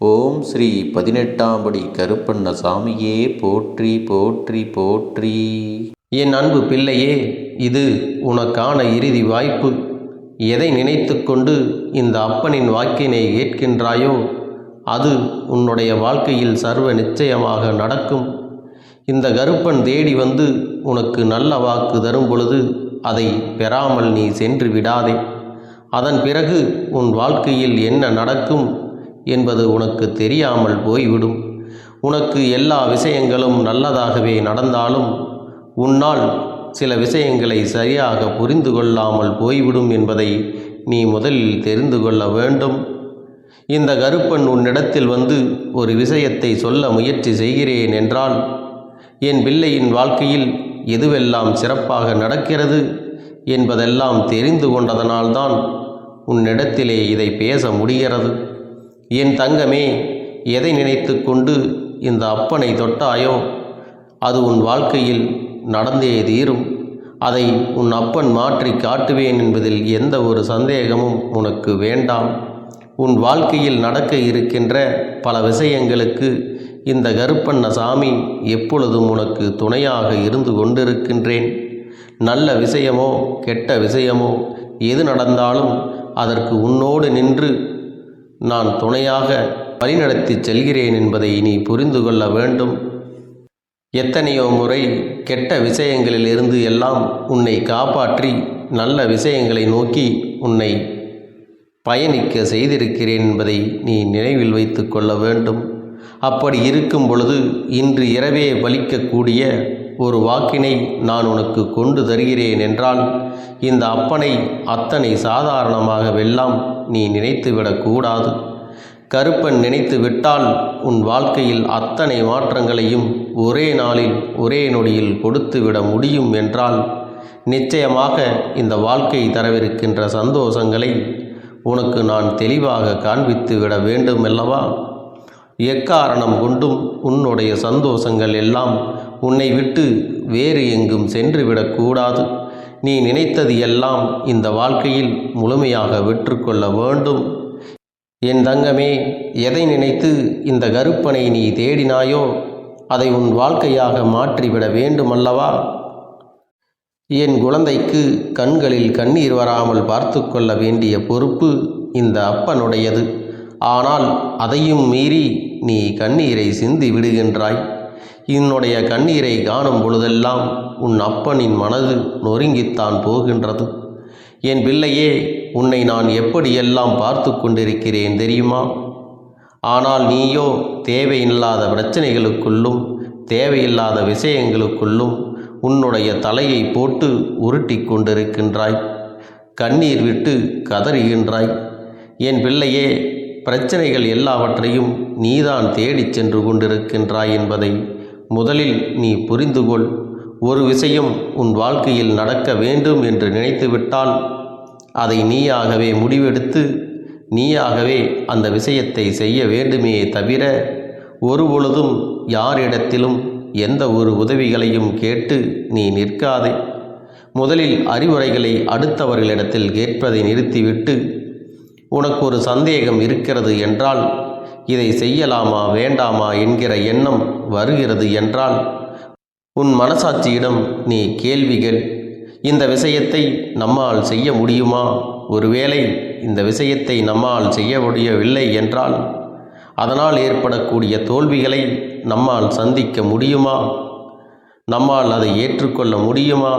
ஓம் ஸ்ரீ 18ஆம் படி கருப்பண்ணசாமியே போற்றி போற்றி போற்றி. என் அன்பு பிள்ளையே, இது உனக்கான இறுதி வாய்ப்பு. எதை நினைத்து கொண்டு இந்த அப்பனின் வாக்கினை கேட்கின்றாயோ அது உன்னுடைய வாழ்க்கையில் சர்வ நிச்சயமாக நடக்கும். இந்த கருப்பன் தேடி வந்து உனக்கு நல்ல வாக்கு தரும் பொழுது அதை பெறாமல் நீ சென்று விடாதே. அதன் பிறகு உன் வாழ்க்கையில் என்ன நடக்கும் என்பது உனக்கு தெரியாமல் போய்விடும். உனக்கு எல்லா விஷயங்களும் நல்லதாகவே நடந்தாலும் உன்னால் சில விஷயங்களை சரியாக புரிந்து கொள்ளாமல் போய்விடும் என்பதை நீ முதலில் தெரிந்து கொள்ள வேண்டும். இந்த கருப்பன் உன்னிடத்தில் வந்து ஒரு விஷயத்தை சொல்ல முயற்சி செய்கிறேன் என்றால், என் பிள்ளையின் வாழ்க்கையில் எதுவெல்லாம் சிறப்பாக நடக்கிறது என்பதெல்லாம் தெரிந்து கொண்டதனால்தான் உன்னிடத்திலே இதை பேச முடிகிறது. என் தங்கமே, எதை நினைத்து கொண்டு இந்த அப்பனை தொட்டாயோ அது உன் வாழ்க்கையில் நடந்தே தீரும். அதை உன் அப்பன் மாற்றி காட்டுவேன் என்பதில் எந்த ஒரு சந்தேகமும் உனக்கு வேண்டாம். உன் வாழ்க்கையில் நடக்க இருக்கின்ற பல விஷயங்களுக்கு இந்த கருப்பண்ணசாமி எப்பொழுதும் உனக்கு துணையாக இருந்து கொண்டிருக்கின்றேன். நல்ல விஷயமோ கெட்ட விஷயமோ எது நடந்தாலும் அதற்கு உன்னோடு நின்று நான் துணையாக வழிநடத்தி செல்கிறேன் என்பதை நீ புரிந்து கொள்ள வேண்டும். எத்தனையோ முறை கெட்ட விஷயங்களிலிருந்து எல்லாம் உன்னை காப்பாற்றி நல்ல விஷயங்களை நோக்கி உன்னை பயணிக்க செய்திருக்கிறேன் என்பதை நீ நினைவில் வைத்து கொள்ள வேண்டும். அப்படி இருக்கும் பொழுது இன்று இரவே பலிக்கக்கூடிய ஒரு வாக்கினை நான் உனக்கு கொண்டு தருகிறேன் என்றால், இந்த அப்பனை அத்தனை சாதாரணமாக வெல்லாம் நீ நினைத்துவிடக்கூடாது. கருப்பன் நினைத்து விட்டால் உன் வாழ்க்கையில் அத்தனை மாற்றங்களையும் ஒரே நாளில் ஒரே நொடியில் கொடுத்துவிட முடியும் என்றால், நிச்சயமாக இந்த வாழ்க்கை தரவிருக்கின்ற சந்தோஷங்களை உனக்கு நான் தெளிவாக காண்பித்து விட வேண்டுமல்லவா? எக்காரணம் கொண்டும் உன்னுடைய சந்தோஷங்கள் எல்லாம் உன்னை விட்டு வேறு எங்கும் சென்று விடக்கூடாது. நீ நினைத்தது எல்லாம் இந்த வாழ்க்கையில் முழுமையாக வெற்றுக்கொள்ள வேண்டும். என் தங்கமே, எதை நினைத்து இந்த கருப்பனை நீ தேடினாயோ அதை உன் வாழ்க்கையாக மாற்றிவிட வேண்டுமல்லவா? என் குழந்தைக்கு கண்களில் கண்ணீர் வராமல் பார்த்து கொள்ள வேண்டிய பொறுப்பு இந்த அப்பனுடையது. ஆனால் அதையும் மீறி நீ கண்ணீரை சிந்தி விடுகின்றாய். என்னுடைய கண்ணீரை காணும் பொழுதெல்லாம் உன் அப்பனின் மனது நொறுங்கித்தான் போகின்றது. என் பிள்ளையே, உன்னை நான் எப்படியெல்லாம் பார்த்து கொண்டிருக்கிறேன் தெரியுமா? ஆனால் நீயோ தேவையில்லாத பிரச்சனைகளுக்குள்ளும் தேவையில்லாத விஷயங்களுக்குள்ளும் உன்னுடைய தலையை போட்டு உருட்டி கொண்டிருக்கின்றாய். கண்ணீர் விட்டு கதறுகின்றாய். என் பிள்ளையே, பிரச்சனைகள் எல்லாவற்றையும் நீதான் தேடிச் சென்று கொண்டிருக்கின்றாய் என்பதை முதலில் நீ புரிந்து கொள். ஒரு விஷயம் உன் வாழ்க்கையில் நடக்க வேண்டும் என்று நினைத்துவிட்டால் அதை நீயாகவே முடிவெடுத்து நீயாகவே அந்த விஷயத்தை செய்ய வேண்டுமே தவிர ஒருபொழுதும் யாரிடத்திலும் எந்த ஒரு உதவிகளையும் கேட்டு நீ நிற்காதே. முதலில் அறிவுரைகளை அடுத்தவர்களிடத்தில் கேட்பதை நிறுத்திவிட்டு, உனக்கு ஒரு சந்தேகம் இருக்கிறது என்றால், இதை செய்யலாமா வேண்டாமா என்கிற எண்ணம் வருகிறது என்றால், உன் மனசாட்சியிடம் நீ கேள்விகள். இந்த விஷயத்தை நம்மால் செய்ய முடியுமா? ஒருவேளை இந்த விஷயத்தை நம்மால் செய்ய முடியவில்லை என்றால் அதனால் ஏற்படக்கூடிய தோல்விகளை நம்மால் சந்திக்க முடியுமா? நம்மால் அதை ஏற்றுக்கொள்ள முடியுமா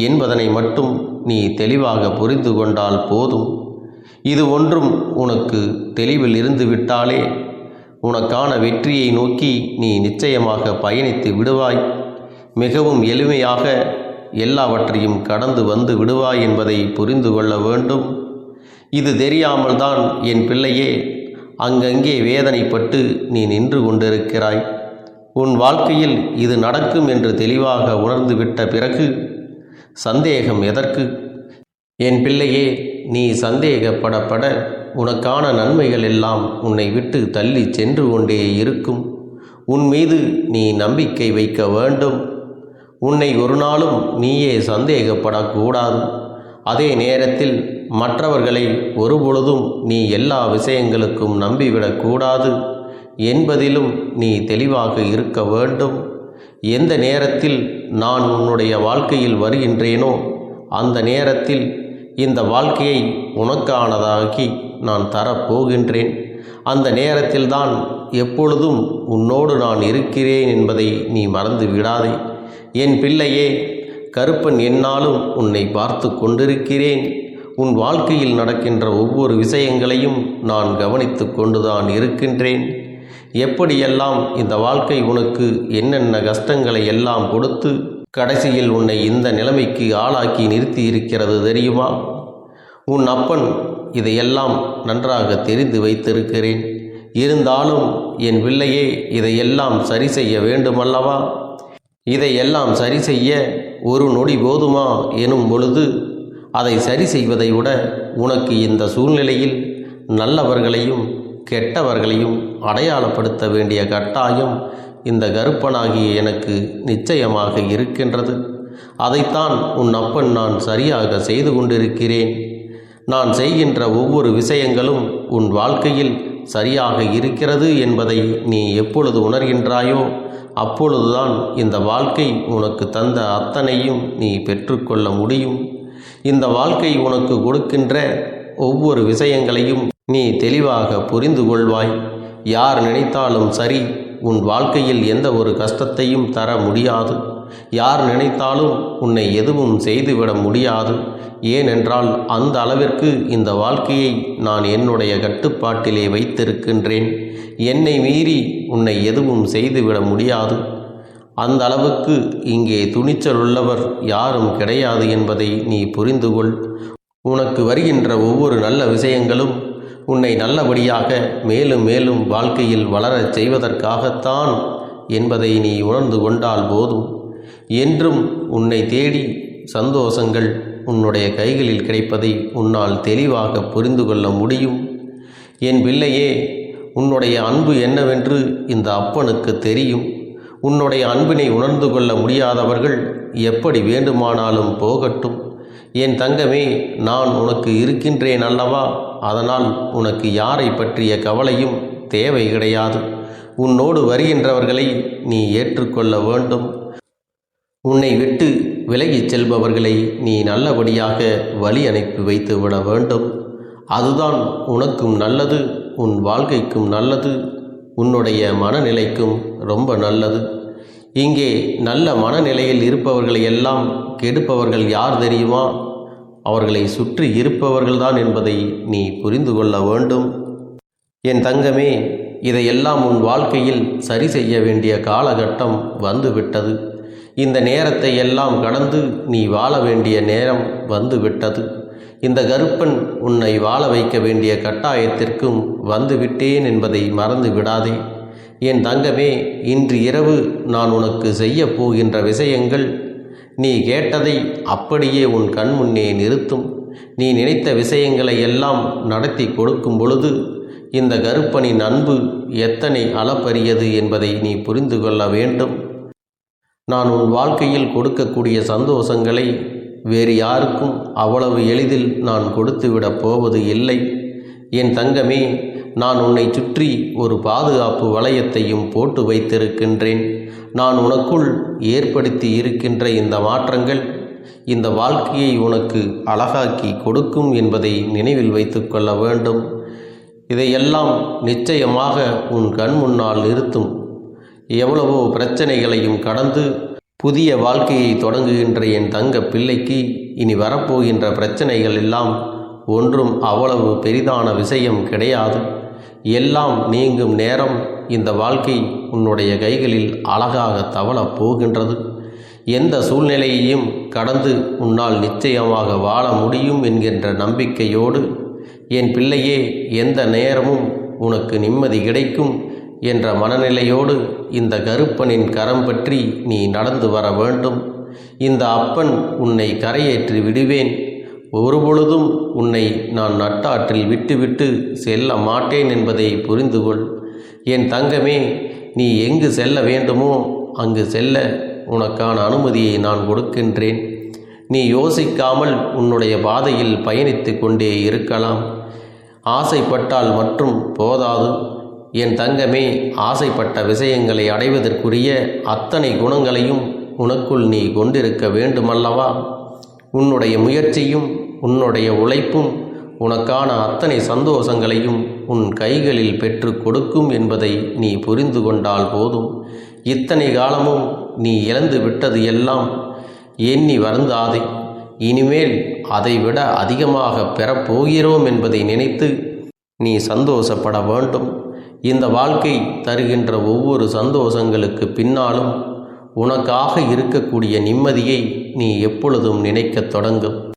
என்பதனை மட்டும் நீ தெளிவாக புரிந்து கொண்டால் போதும். இது ஒன்றும் உனக்கு தெளிவில் இருந்து விட்டாலே உனக்கான வெற்றியை நோக்கி நீ நிச்சயமாக பயணித்து விடுவாய். மிகவும் எளிமையாக எல்லாவற்றையும் கடந்து வந்து விடுவாய் என்பதை புரிந்து கொள்ள வேண்டும். இது தெரியாமல் தான் என் பிள்ளையே அங்கங்கே வேதனைப்பட்டு நீ நின்று கொண்டிருக்கிறாய். உன் வாழ்க்கையில் இது நடக்கும் என்று தெளிவாக உணர்ந்துவிட்ட பிறகு சந்தேகம் எதற்கு? என் பிள்ளையே, நீ சந்தேகப்படப்பட உனக்கான நன்மைகள் எல்லாம் உன்னை விட்டு தள்ளி சென்று கொண்டே இருக்கும். உன் மீது நீ நம்பிக்கை வைக்க வேண்டும். உன்னை ஒரு நாளும் நீயே சந்தேகப்படக்கூடாது. அதே நேரத்தில் மற்றவர்களை ஒருபொழுதும் நீ எல்லா விஷயங்களுக்கும் நம்பிவிடக்கூடாது. என்பதிலும் நீ தெளிவாக இருக்க வேண்டும். எந்த நேரத்தில் நான் உன்னுடைய வாழ்க்கையில் வருகின்றேனோ அந்த நேரத்தில் இந்த வாழ்க்கையை உனக்கானதாக்கி நான் தரப்போகின்றேன். அந்த நேரத்தில்தான் எப்பொழுதும் உன்னோடு நான் இருக்கிறேன் என்பதை நீ மறந்து விடாதே. என் பிள்ளையே, கருப்பன் எந்நாளும் உன்னை பார்த்து கொண்டிருக்கிறேன். உன் வாழ்க்கையில் நடக்கின்ற ஒவ்வொரு விஷயங்களையும் நான் கவனித்து கொண்டுதான் இருக்கின்றேன். எப்படியெல்லாம் இந்த வாழ்க்கை உனக்கு என்னென்ன கஷ்டங்களை எல்லாம் கொடுத்து கடைசியில் உன்னை இந்த நிலைமைக்கு ஆளாக்கி நிறுத்தி இருக்கிறது தெரியுமா? உன் அப்பன் இதையெல்லாம் நன்றாக தெரிந்து வைத்திருக்கிறேன். இருந்தாலும் என் பிள்ளையே, இதையெல்லாம் சரி செய்ய வேண்டுமல்லவா? இதையெல்லாம் சரி செய்ய ஒரு நொடி போதுமா எனும் பொழுது அதை சரி செய்வதை விட உனக்கு இந்த சூழ்நிலையில் நல்லவர்களையும் கெட்டவர்களையும் அடையாளப்படுத்த வேண்டிய கட்டாயம் இந்த கருப்பனாகிய எனக்கு நிச்சயமாக இருக்கின்றது. அதைத்தான் உன் அப்பன் நான் சரியாக செய்து கொண்டிருக்கிறேன். நான் செய்கின்ற ஒவ்வொரு விஷயங்களும் உன் வாழ்க்கையில் சரியாக இருக்கிறது என்பதை நீ எப்பொழுது உணர்கின்றாயோ அப்பொழுதுதான் இந்த வாழ்க்கை உனக்கு தந்த அத்தனையும் நீ பெற்றுக்கொள்ள முடியும். இந்த வாழ்க்கை உனக்கு கொடுக்கின்ற ஒவ்வொரு விஷயங்களையும் நீ தெளிவாக புரிந்து கொள்வாய். யார் நினைத்தாலும் சரி, உன் வாழ்க்கையில் எந்த ஒரு கஷ்டத்தையும் தர முடியாது. யார் நினைத்தாலும் உன்னை எதுவும் செய்துவிட முடியாது. ஏனென்றால் அந்த அளவிற்கு இந்த வாழ்க்கையை நான் என்னுடைய கட்டுப்பாட்டிலே வைத்திருக்கின்றேன். என்னை மீறி உன்னை எதுவும் செய்துவிட முடியாது. அந்த அளவுக்கு இங்கே துணிச்சல் உள்ளவர் யாரும் கிடையாது என்பதை நீ புரிந்து கொள். உனக்கு வருகின்ற ஒவ்வொரு நல்ல விஷயங்களும் உன்னை நல்லபடியாக மேலும் மேலும் வாழ்க்கையில் வளரச் செய்வதற்காகத்தான் என்பதை நீ உணர்ந்து கொண்டால் போதும். என்றும் உன்னை தேடி சந்தோஷங்கள் உன்னுடைய கைகளில் கிடைப்பதை உன்னால் தெளிவாக புரிந்து கொள்ள முடியும். என் பிள்ளையே, உன்னுடைய அன்பு என்னவென்று இந்த அப்பனுக்கு தெரியும். உன்னுடைய அன்பினை உணர்ந்து கொள்ள முடியாதவர்கள் எப்படி வேண்டுமானாலும் போகட்டும். என் தங்கமே, நான் உனக்கு இருக்கின்றேன் அல்லவா? அதனால் உனக்கு யாரை பற்றிய கவலையும் தேவை கிடையாது. உன்னோடு வருகின்றவர்களை நீ ஏற்றுக்கொள்ள வேண்டும். உன்னை விட்டு விலகிச் செல்பவர்களை நீ நல்லபடியாக வழி அனுப்பி வைத்து விட வேண்டும். அதுதான் உனக்கும் நல்லது, உன் வாழ்க்கைக்கும் நல்லது, உன்னுடைய மனநிலைக்கும் ரொம்ப நல்லது. இங்கே நல்ல மனநிலையில் இருப்பவர்களை எல்லாம் கெடுப்பவர்கள் யார் தெரியுமா? அவர்களை சுற்றி இருப்பவர்கள்தான் என்பதை நீ புரிந்து கொள்ள வேண்டும். என் தங்கமே, இதையெல்லாம் உன் வாழ்க்கையில் சரி செய்ய வேண்டிய காலகட்டம் வந்துவிட்டது. இந்த நேரத்தை எல்லாம் கடந்து நீ வாழ வேண்டிய நேரம் வந்துவிட்டது. இந்த கருப்பன் உன்னை வாழ வைக்க வேண்டிய கட்டாயத்திற்கும் வந்துவிட்டேன் என்பதை மறந்து விடாதே. என் தங்கமே, இன்று இரவு நான் உனக்கு செய்ய போகின்ற விஷயங்கள் நீ கேட்டதை அப்படியே உன் கண் முன்னே நிறுத்தும். நீ நினைத்த விஷயங்களை எல்லாம் நடத்தி கொடுக்கும் பொழுது இந்த கருப்பனின் அன்பு எத்தனை அளப்பரியது என்பதை நீ புரிந்து கொள்ள வேண்டும். நான் உன் வாழ்க்கையில் கொடுக்கக்கூடிய சந்தோஷங்களை வேறு யாருக்கும் அவ்வளவு எளிதில் நான் கொடுத்துவிடப் போவது இல்லை. என் தங்கமே, நான் உன்னை சுற்றி ஒரு பாதுகாப்பு வளையத்தையும் போட்டு வைத்திருக்கின்றேன். நான் உனக்குள் ஏற்படுத்தி இருக்கின்ற இந்த மாற்றங்கள் இந்த வாழ்க்கையை உனக்கு அழகாக்கி கொடுக்கும் என்பதை நினைவில் வைத்து கொள்ள வேண்டும். இதையெல்லாம் நிச்சயமாக உன் கண் முன்னால் நிறுத்தும். எவ்வளவோ பிரச்சனைகளையும் கடந்து புதிய வாழ்க்கையை தொடங்குகின்ற என் தங்க பிள்ளைக்கு இனி வரப்போகின்ற பிரச்சனைகள் எல்லாம் ஒன்றும் அவ்வளவு பெரிதான விஷயம் கிடையாது. எல்லாம் நீங்கும் நேரம் இந்த வாழ்க்கை உன்னுடைய கைகளில் அழகாக தவளப் போகின்றது. எந்த சூழ்நிலையையும் கடந்து உன்னால் நிச்சயமாக வாழ முடியும் என்கின்ற நம்பிக்கையோடு என் பிள்ளையே, எந்த நேரமும் உனக்கு நிம்மதி கிடைக்கும் என்ற மனநிலையோடு இந்த கருப்பனின் கரம் பற்றி நீ நடந்து வர வேண்டும். இந்த அப்பன் உன்னை கரையேற்றி விடுவேன். ஒருபொழுதும் உன்னை நான் நட்டாற்றில் விட்டுவிட்டு செல்ல மாட்டேன் என்பதை புரிந்து கொள். என் தங்கமே, நீ எங்கு செல்ல வேண்டுமோ அங்கு செல்ல உனக்கான அனுமதியை நான் கொடுக்கின்றேன். நீ யோசிக்காமல் உன்னுடைய பாதையில் பயணித்து கொண்டே இருக்கலாம். ஆசைப்பட்டால் மட்டும் போதாது. என் தங்கமே, ஆசைப்பட்ட விஷயங்களை அடைவதற்குரிய அத்தனை குணங்களையும் உனக்குள் நீ கொண்டிருக்க வேண்டுமல்லவா? உன்னுடைய முயற்சியும் உன்னுடைய உழைப்பும் உனக்கான அத்தனை சந்தோஷங்களையும் உன் கைகளில் பெற்று கொடுக்கும் என்பதை நீ புரிந்து கொண்டால் போதும். இத்தனை காலமும் நீ இழந்து விட்டது எல்லாம் எண்ணி வருந்தாதே. இனிமேல் அதைவிட அதிகமாக பெறப்போகிறோம் என்பதை நினைத்து நீ சந்தோஷப்பட வேண்டும். இந்த வாழ்க்கை தருகின்ற ஒவ்வொரு சந்தோஷங்களுக்கு பின்னாலும் உனக்காக இருக்கக்கூடிய நிம்மதியை நீ எப்பொழுதும் நினைக்கத் தொடங்கும்.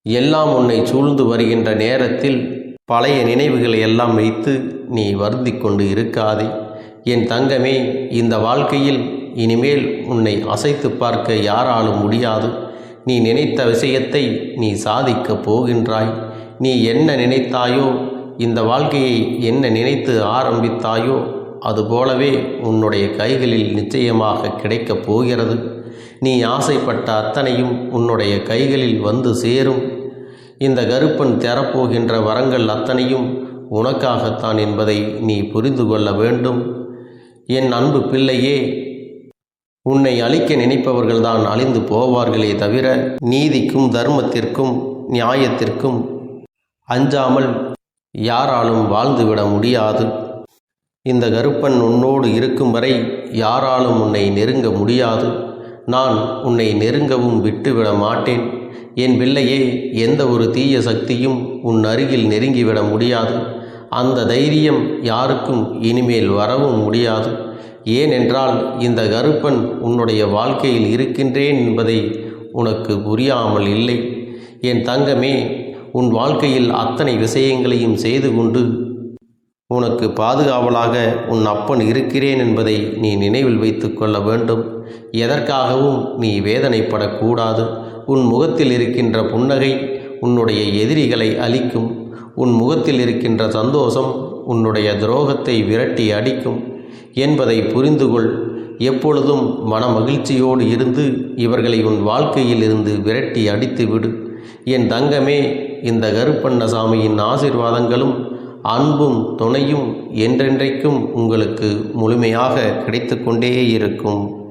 எல்லாம் உன்னை சூழ்ந்து வருகின்ற நேரத்தில் பழைய நினைவுகளை எல்லாம் வைத்து நீ வருந்திக் கொண்டு இருக்காதே. என் தங்கமே, இந்த வாழ்க்கையில் இனிமேல் உன்னை அசைத்து பார்க்க யாராலும் முடியாது. நீ நினைத்த விஷயத்தை நீ சாதிக்கப் போகின்றாய். நீ என்ன நினைத்தாயோ, இந்த வாழ்க்கையை என்ன நினைத்து ஆரம்பித்தாயோ, அதுபோலவே உன்னுடைய கைகளில் நிச்சயமாக கிடைக்கப் போகிறது. நீ ஆசைப்பட்ட அத்தனையும் உன்னுடைய கைகளில் வந்து சேரும். இந்த கருப்பன் தரப்போகின்ற வரங்கள் அத்தனையும் உனக்காகத்தான் என்பதை நீ புரிந்து கொள்ள வேண்டும். என் அன்பு பிள்ளையே, உன்னை அழிக்க நினைப்பவர்கள்தான் அழிந்து போவார்களே தவிர நீதிக்கும் தர்மத்திற்கும் நியாயத்திற்கும் அஞ்சாமல் யாராலும் வாழ்ந்துவிட முடியாது. இந்த கருப்பன் உன்னோடு இருக்கும் வரை யாராலும் உன்னை நெருங்க முடியாது. நான் உன்னை நெருங்கவும் விட்டுவிட மாட்டேன். என் பிள்ளையே, எந்த ஒரு தீய சக்தியும் உன் அருகில் நெருங்கிவிட முடியாது. அந்த தைரியம் யாருக்கும் இனிமேல் வரவும் முடியாது. ஏனென்றால் இந்த கருப்பன் உன்னுடைய வாழ்க்கையில் இருக்கின்றேன் என்பதை உனக்கு புரியாமல் இல்லை. என் தங்கமே, உன் வாழ்க்கையில் அத்தனை விஷயங்களையும் செய்து கொண்டு உனக்கு பாதுகாவலாக உன் அப்பன் இருக்கிறேன் என்பதை நீ நினைவில் வைத்து கொள்ள வேண்டும். எதற்காகவும் நீ வேதனைப்படக்கூடாது. உன் முகத்தில் இருக்கின்ற புன்னகை உன்னுடைய எதிரிகளை அழிக்கும். உன் முகத்தில் இருக்கின்ற சந்தோஷம் உன்னுடைய துரோகத்தை விரட்டி அடிக்கும் என்பதை புரிந்துகொள். எப்பொழுதும் மன மகிழ்ச்சியோடு இருந்து இவர்களை உன் வாழ்க்கையில் இருந்து விரட்டி அடித்து விடு. என் தங்கமே, இந்த கருப்பண்ணசாமியின் ஆசீர்வாதங்களும் அன்பும் துணையும் என்றென்றைக்கும் உங்களுக்கு முழுமையாக கிடைத்து கொண்டே இருக்கும்.